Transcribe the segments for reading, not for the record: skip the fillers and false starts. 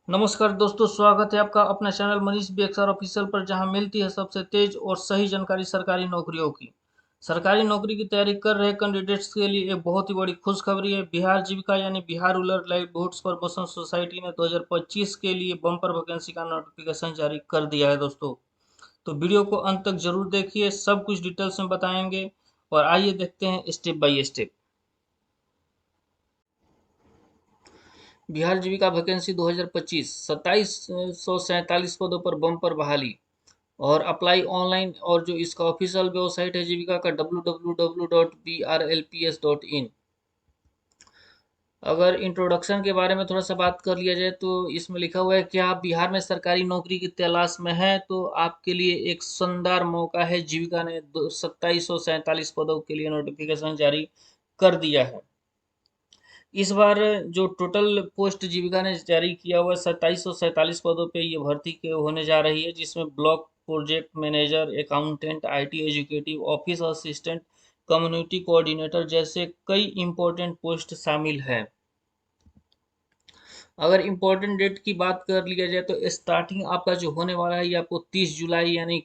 नमस्कार दोस्तों, स्वागत है आपका अपना चैनल मनीष बीएक्सआर ऑफिशियल पर, जहां मिलती है सबसे तेज और सही जानकारी सरकारी नौकरियों की। सरकारी नौकरी की तैयारी कर रहे कैंडिडेट्स के लिए एक बहुत ही बड़ी खुशखबरी है। बिहार जीविका यानी Bihar rural livelihoods promotion society ने 2025 के लिए बम्पर वैकेंसी का नोटिफिकेशन जारी कर दिया है दोस्तों। तो वीडियो को अंत तक जरूर देखिए, सब कुछ डिटेल्स में बताएंगे। और आइए देखते हैं step by step. Bihar Jeevika vacancy 2025 2747 पदों पर बम्पर बहाली। और अप्लाई ऑनलाइन, और जो इसका ऑफिशियल वेबसाइट है जीविका का www.brlps.in। अगर इंट्रोडक्शन के बारे में थोड़ा सा बात कर लिया जाए तो इसमें लिखा हुआ है कि आप बिहार में सरकारी नौकरी की तलाश में हैं तो आपके लिए एक शानदार मौका है। जीविका ने 2747 पदों के लिए नोटिफिकेशन जारी कर दिया है। इस बार जो टोटल पोस्ट जीविका ने जारी किया हुआ 2747 पदों पे ये भर्ती के होने जा रही है, जिसमें block project manager, accountant, IT educative, office assistant, community coordinator जैसे कई इंपॉर्टेंट पोस्ट शामिल हैं। अगर इम्पोर्टेंट डेट की बात कर लिया जाए तो स्टार्टिंग आपका जो होने वाला है ये आपको 30 जुलाई यानी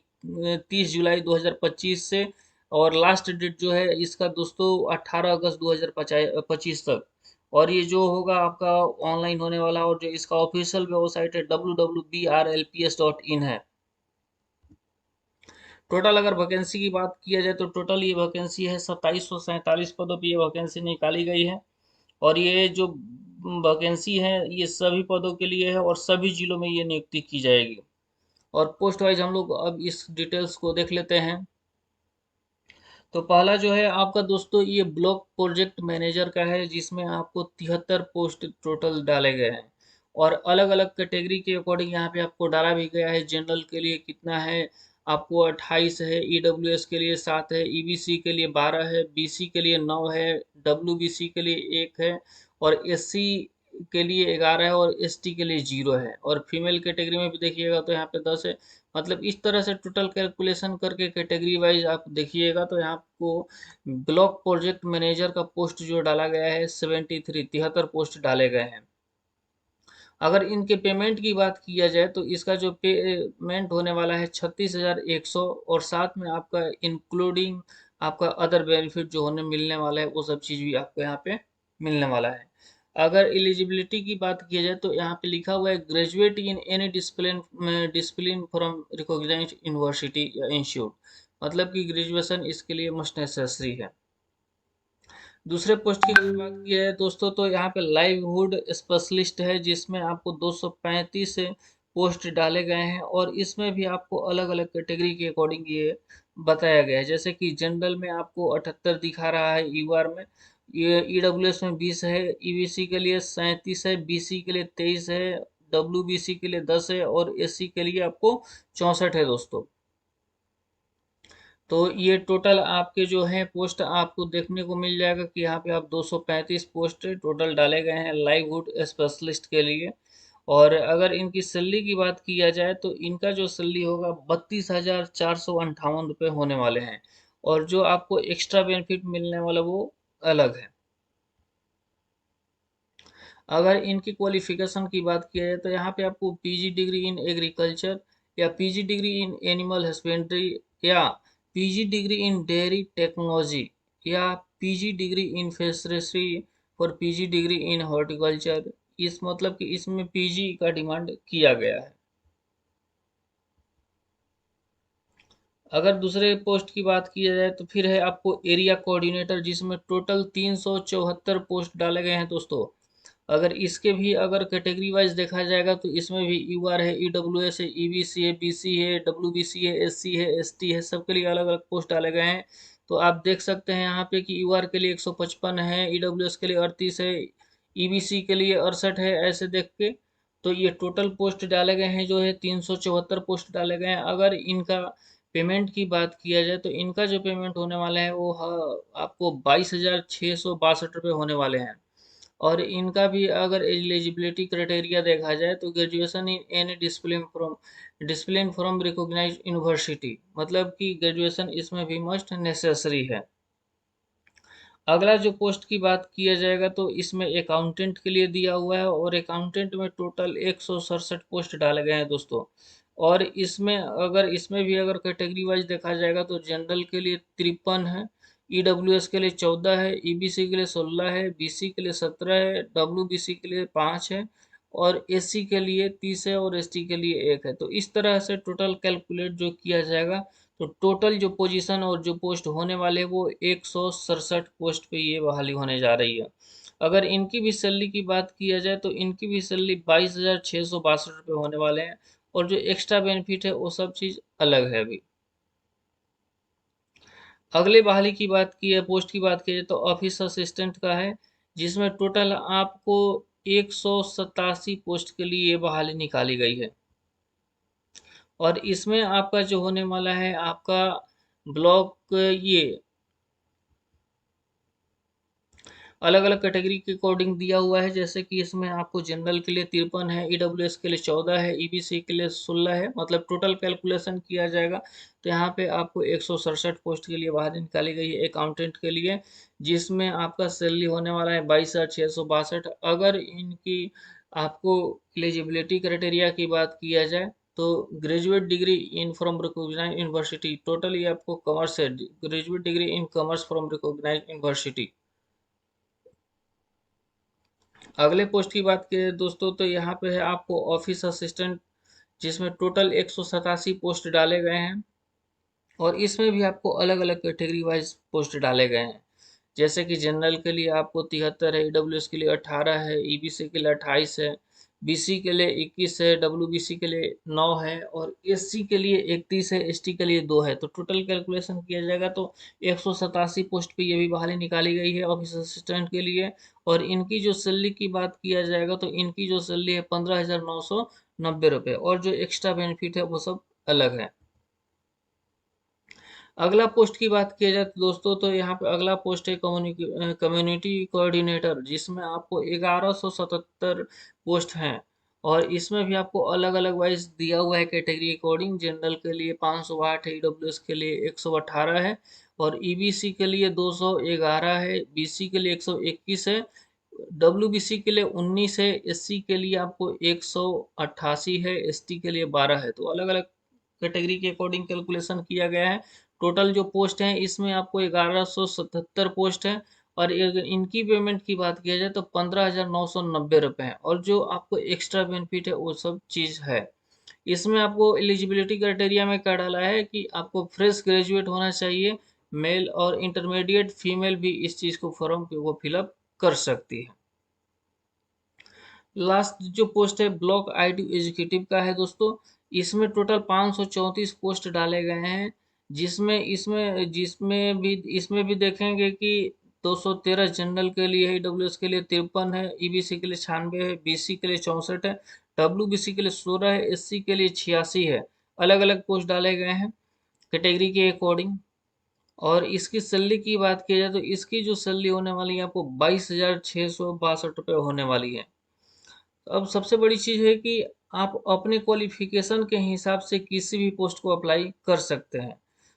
30 जुलाई 2025 से, और लास्ट डेट जो है इसका दोस्तों 18 अगस्त 2025 तक। और ये जो होगा आपका ऑनलाइन होने वाला, और जो इसका ऑफिशियल वेबसाइट है www.brlps.in है। टोटल अगर वैकेंसी की बात किया जाए तो टोटल ये वैकेंसी है 2747 पदों पर ये वैकेंसी निकाली गई है। और ये जो वैकेंसी है ये सभी पदों के लिए है और सभी जिलों में ये नियुक्ति की जाएगी। और पोस्ट वाइज हम लोग अब इस डिटेल्स को देख लेते हैं। तो पहला जो है आपका दोस्तों ये ब्लॉक प्रोजेक्ट मैनेजर का है, जिसमें आपको 73 पोस्ट टोटल डाले गए हैं। और अलग अलग कैटेगरी के अकॉर्डिंग यहाँ पे आपको डाला भी गया है। जनरल के लिए कितना है, आपको 28 है, ईडब्ल्यूएस के लिए 7 है, ईबीसी के लिए 12 है, बीसी के लिए 9 है, डब्ल्यूबीसी के लिए 1 है, और एससी के लिए 11 है, और एसटी के लिए 0 है। और फीमेल कैटेगरी में भी देखिएगा तो यहाँ पे 10 है। मतलब इस तरह से टोटल कैलकुलेशन करके कैटेगरी वाइज आप देखिएगा तो यहाँ आपको ब्लॉक प्रोजेक्ट मैनेजर का पोस्ट जो डाला गया है 73 पोस्ट डाले गए हैं। अगर इनके पेमेंट की बात किया जाए तो इसका जो पेमेंट होने वाला है 36,100, और साथ में आपका इंक्लूडिंग आपका अदर बेनिफिट जो होने मिलने वाला है वो सब चीज़ भी आपको यहाँ पे मिलने वाला है। अगर एलिजिबिलिटी की बात की जाए तो यहाँ पे लिखा हुआ है graduate in any discipline discipline from recognised university या इंस्टीट्यूट। मतलब कि ग्रेजुएशन इसके लिए मस्ट नेसेसरी है। दूसरे पोस्ट की अगर बात की है दोस्तों तो यहाँ पे लाइवहुड स्पेशलिस्ट है, जिसमें आपको 235 पोस्ट डाले गए हैं। और इसमें भी आपको अलग अलग कैटेगरी के अकॉर्डिंग ये बताया गया है। जैसे कि जनरल में आपको 78 दिखा रहा है, यूआर में ये, ईडब्ल्यूएस में 20 है, ईबीसी के लिए 37 है, बीसी के लिए 23 है, डब्ल्यूबीसी के लिए 10 है, और एससी के लिए आपको 64 है दोस्तों। तो ये टोटल आपके जो है पोस्ट आपको देखने को मिल जाएगा कि यहाँ पे आप 235 पोस्ट टोटल डाले गए हैं लाइवहुड स्पेशलिस्ट के लिए। और अगर इनकी सैलरी की बात किया जाए तो इनका जो सैलरी होगा 32,458 रुपये होने वाले हैं। और जो आपको एक्स्ट्रा बेनिफिट मिलने वाला वो अलग है। अगर इनकी क्वालिफिकेशन की बात किया जाए तो यहाँ पे आपको पीजी डिग्री इन एग्रीकल्चर, या PG degree in animal husbandry, या PG degree in dairy technology, या पीजी डिग्री इन फिशरी, और पीजी डिग्री इन हॉर्टिकल्चर। इस मतलब कि इसमें पीजी का डिमांड किया गया है। अगर दूसरे पोस्ट की बात किया जाए तो फिर है आपको एरिया कोऑर्डिनेटर, जिसमें टोटल 374 पोस्ट डाले गए हैं दोस्तों। अगर इसके भी अगर कैटेगरी वाइज देखा जाएगा तो इसमें भी यूआर है, ईडब्ल्यूएस है, ईबीसी है, बीसी है, डब्ल्यूबीसी है, एससी है, एसटी है, सबके लिए अलग अलग पोस्ट डाले गए हैं। तो आप देख सकते हैं यहाँ पे कि यूआर के लिए 155 है, ईडब्ल्यूएस के लिए 38 है, ईबीसी के लिए 68 है, ऐसे देख के। तो ये टोटल पोस्ट डाले गए हैं जो है 374 पोस्ट डाले गए हैं। अगर इनका पेमेंट की बात किया जाए तो इनका जो पेमेंट होने वाला है वो आपको 22,662 रुपये होने वाले हैं। और इनका भी अगर एलिजिबिलिटी क्राइटेरिया देखा जाए तो graduation in any discipline from recognised university, मतलब कि ग्रेजुएशन इसमें भी मस्ट नेसेसरी है। अगला जो पोस्ट की बात किया जाएगा तो इसमें अकाउंटेंट के लिए दिया हुआ है, और अकाउंटेंट में टोटल 167 पोस्ट डाले गए हैं दोस्तों। और इसमें भी अगर कैटेगरी वाइज देखा जाएगा तो जनरल के लिए 53 है, ईडब्ल्यूएस के लिए 14 है, ईबीसी के लिए 16 है, बीसी के लिए 17 है, डब्ल्यूबीसी के लिए 5 है, और एससी के लिए 30 है, और एसटी के लिए 1 है। तो इस तरह से टोटल कैलकुलेट जो किया जाएगा, तो टोटल जो पोजीशन और जो पोस्ट होने वाले हैं वो 167 पोस्ट पे ये बहाली होने जा रही है। अगर इनकी भी सैलरी की बात किया जाए तो इनकी भी सैलरी 22,662 होने वाले हैं, और जो एक्स्ट्रा बेनिफिट है वो सब चीज़ अलग है अभी। अगले बहाली की बात की है, पोस्ट की बात की जाए तो ऑफिस असिस्टेंट का है, जिसमें टोटल आपको 187 पोस्ट के लिए ये बहाली निकाली गई है। और इसमें आपका जो होने वाला है आपका ब्लॉक, ये अलग अलग कैटेगरी के अकॉर्डिंग दिया हुआ है। जैसे कि इसमें आपको जनरल के लिए 53 है, ईडब्ल्यूएस के लिए 14 है, ईबीसी के लिए 16 है, मतलब टोटल कैलकुलेशन किया जाएगा तो यहाँ पे आपको 167 पोस्ट के लिए बाहर निकाली गई है अकाउंटेंट के लिए, जिसमें आपका सैलरी होने वाला है 22,662। अगर इनकी आपको एलिजिबिलिटी क्राइटेरिया की बात किया जाए तो graduate degree in from recognised university, total ये आपको कॉमर्स है, graduate degree in commerce from recognised university. अगले पोस्ट की बात करें दोस्तों तो यहाँ पे है आपको ऑफिस असिस्टेंट, जिसमें टोटल 187 पोस्ट डाले गए हैं, और इसमें भी आपको अलग अलग कैटेगरी वाइज पोस्ट डाले गए हैं। जैसे कि जनरल के लिए आपको 73 है, ईडब्ल्यूएस के लिए 18 है, ईबीसी के लिए 28 है, बीसी के लिए 21 है, डब्ल्यूबीसी के लिए 9 है, और एससी के लिए 31 है, एसटी के लिए 2 है। तो टोटल कैलकुलेशन किया जाएगा तो 187 पोस्ट पे ये भी बहाली निकाली गई है ऑफिस असिस्टेंट के लिए। और इनकी जो सैलरी की बात किया जाएगा तो इनकी जो सैलरी है 15,990 रुपये, और जो एक्स्ट्रा बेनिफिट है वो सब अलग है। अगला पोस्ट की बात किया जाए तो दोस्तों तो यहाँ पे अगला पोस्ट है कम्युनिटी कोऑर्डिनेटर, जिसमें आपको 1177 पोस्ट हैं, और इसमें भी आपको अलग अलग वाइज दिया हुआ है कैटेगरी अकॉर्डिंग। जनरल के लिए 508 है, ईडब्ल्यूएस के लिए 118 है, और ईबीसी के लिए 211 है, बीसी के लिए 121 है, डब्ल्यूबीसी के लिए 19 है, एससी के लिए आपको 188 है, एसटी के लिए 12 है। तो अलग अलग कैटेगरी के अकॉर्डिंग कैलकुलेशन किया गया है। टोटल जो पोस्ट हैं इसमें आपको 1177 पोस्ट है, और इनकी पेमेंट की बात किया जाए तो 15,990 रुपये है, और जो आपको एक्स्ट्रा बेनिफिट है वो सब चीज़ है। इसमें आपको एलिजिबिलिटी क्राइटेरिया में क्या डाला है कि आपको फ्रेश ग्रेजुएट होना चाहिए मेल, और इंटरमीडिएट फीमेल भी इस चीज़ को फॉर्म को फिलअप कर सकती है। लास्ट जो पोस्ट है ब्लॉक आईटी एग्जीक्यूटिव का है दोस्तों, इसमें टोटल 534 पोस्ट डाले गए हैं, जिसमें इसमें जिसमें भी इसमें भी देखेंगे कि 213 जनरल के लिए है, ईडब्ल्यूएस के लिए 53 है, ईबीसी के लिए 96 है, बीसी के लिए 64 है, डब्ल्यूबीसी के लिए 16 है, एससी के लिए 86 है। अलग अलग पोस्ट डाले गए हैं कैटेगरी के अकॉर्डिंग। और इसकी सैलरी की बात की जाए तो इसकी जो सैलरी होने वाली है आपको 22,662 रुपये होने वाली है। अब सबसे बड़ी चीज़ है कि आप अपने क्वालिफिकेशन के हिसाब से किसी भी पोस्ट को अप्लाई कर सकते हैं।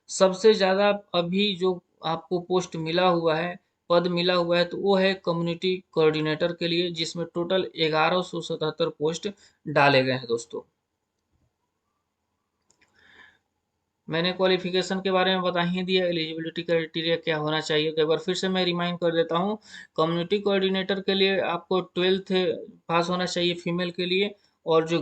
सबसे ज़्यादा अभी जो आपको पोस्ट मिला हुआ है, पद मिला हुआ है, तो वो है कम्युनिटी कोऑर्डिनेटर के लिए, जिसमें टोटल 1177 पोस्ट डाले गए हैं दोस्तों। मैंने क्वालिफिकेशन के बारे में बता ही दिया, एलिजिबिलिटी क्राइटेरिया क्या होना चाहिए, तो एक बार फिर से मैं रिमाइंड कर देता हूँ। कम्युनिटी कोऑर्डिनेटर के लिए आपको 12th पास होना चाहिए फीमेल के लिए, और जो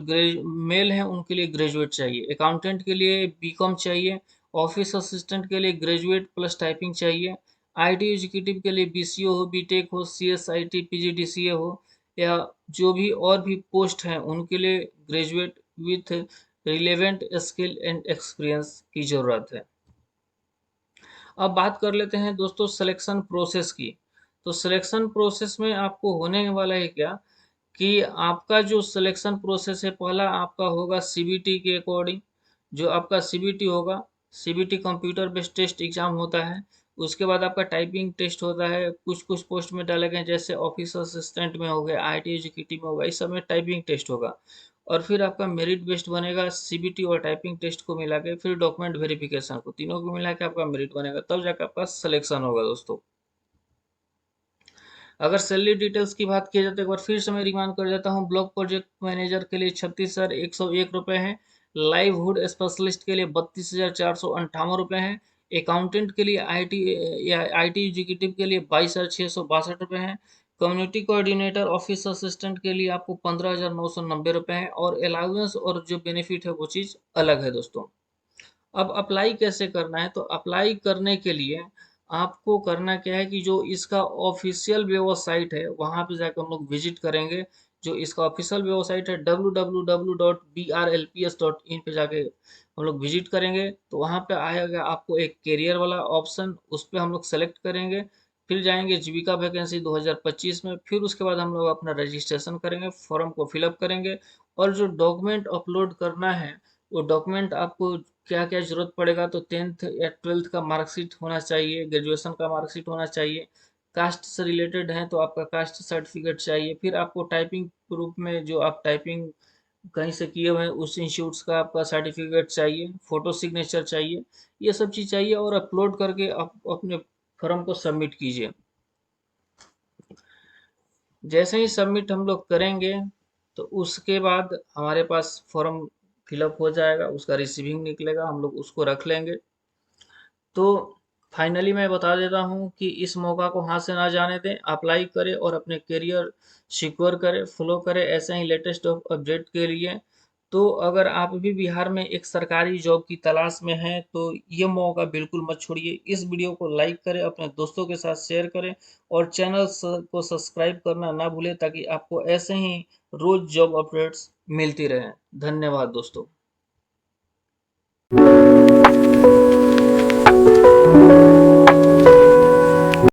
मेल हैं उनके लिए ग्रेजुएट चाहिए। अकाउंटेंट के लिए बीकॉम चाहिए। ऑफिस असिस्टेंट के लिए ग्रेजुएट प्लस टाइपिंग चाहिए। आईटी एग्जीक्यूटिव के लिए बीसीओ हो, बीटेक हो, सीएसआईटी पीजीडीसीए हो, या जो भी और भी पोस्ट हैं उनके लिए graduate with relevant skill and experience की ज़रूरत है। अब बात कर लेते हैं दोस्तों सिलेक्शन प्रोसेस की। तो सिलेक्शन प्रोसेस में आपको होने वाला है क्या कि आपका जो सिलेक्शन प्रोसेस है, पहला आपका होगा सीबीटी के अकॉर्डिंग। जो आपका सीबीटी होगा, CBT computer based test exam होता है। उसके बाद आपका टाइपिंग टेस्ट होता है, कुछ कुछ पोस्ट में डाले गए जैसे ऑफिस असिस्टेंट में हो गया, आईटी एग्जीक्यूटिव में होगा, इस सब में टाइपिंग टेस्ट होगा। और फिर आपका मेरिट बेस्ड बनेगा, सीबीटी और टाइपिंग टेस्ट को मिला के फिर डॉक्यूमेंट वेरिफिकेशन को, तीनों को मिला के आपका मेरिट बनेगा, तब जाकर आपका सिलेक्शन होगा दोस्तों। अगर सैलरी डिटेल्स की बात की जाए तो एक बार फिर से मैं रिमांड कर देता हूँ। ब्लॉक प्रोजेक्ट मैनेजर के लिए 36,101 रुपये है। लाइवहुड स्पेशलिस्ट के लिए 32,458 रुपये है। अकाउंटेंट के लिए IT एग्जीक्यूटिव के लिए 22,662 रुपये हैं। कम्युनिटी कोऑर्डिनेटर ऑफिस असिस्टेंट के लिए आपको 15,990 रुपये है। और अलाउंस और जो बेनिफिट है वो चीज़ अलग है दोस्तों। अब अप्लाई कैसे करना है, तो अप्लाई करने के लिए आपको करना क्या है कि जो इसका ऑफिशियल वेबसाइट है वहाँ पे जाकर हम लोग विजिट करेंगे। जो इसका ऑफिशियल वेबसाइट है www.brlps.in पे जाके हम लोग विजिट करेंगे तो वहाँ पे आएगा आपको एक कैरियर वाला ऑप्शन, उस पर हम लोग सेलेक्ट करेंगे। फिर जाएंगे जीविका वैकेंसी 2025 में। फिर उसके बाद हम लोग अपना रजिस्ट्रेशन करेंगे, फॉर्म को फिलअप करेंगे। और जो डॉक्यूमेंट अपलोड करना है वो डॉक्यूमेंट आपको क्या क्या जरूरत पड़ेगा, तो 10th या 12th का मार्कशीट होना चाहिए, ग्रेजुएशन का मार्कशीट होना चाहिए। कास्ट से रिलेटेड है तो आपका कास्ट सर्टिफिकेट चाहिए। फिर आपको टाइपिंग प्रूफ में जो आप टाइपिंग कहीं से किए हुए हैं उस इंस्टीट्यूट्स का आपका सर्टिफिकेट चाहिए, फोटो सिग्नेचर चाहिए। ये सब चीज़ चाहिए और अपलोड करके आप अपने फॉर्म को सबमिट कीजिए। जैसे ही सबमिट हम लोग करेंगे तो उसके बाद हमारे पास फॉर्म फिलअप हो जाएगा, उसका रिसीविंग निकलेगा, हम लोग उसको रख लेंगे। तो फाइनली मैं बता देता हूँ कि इस मौका को हाथ से ना जाने दें, अप्लाई करें और अपने करियर सिक्योर करें, फॉलो करें ऐसे ही लेटेस्ट अपडेट के लिए। तो अगर आप भी बिहार में एक सरकारी जॉब की तलाश में हैं तो ये मौका बिल्कुल मत छोड़िए। इस वीडियो को लाइक करें, अपने दोस्तों के साथ शेयर करें और चैनल को सब्सक्राइब करना ना भूलें ताकि आपको ऐसे ही रोज जॉब अपडेट्स मिलती रहें। धन्यवाद दोस्तों।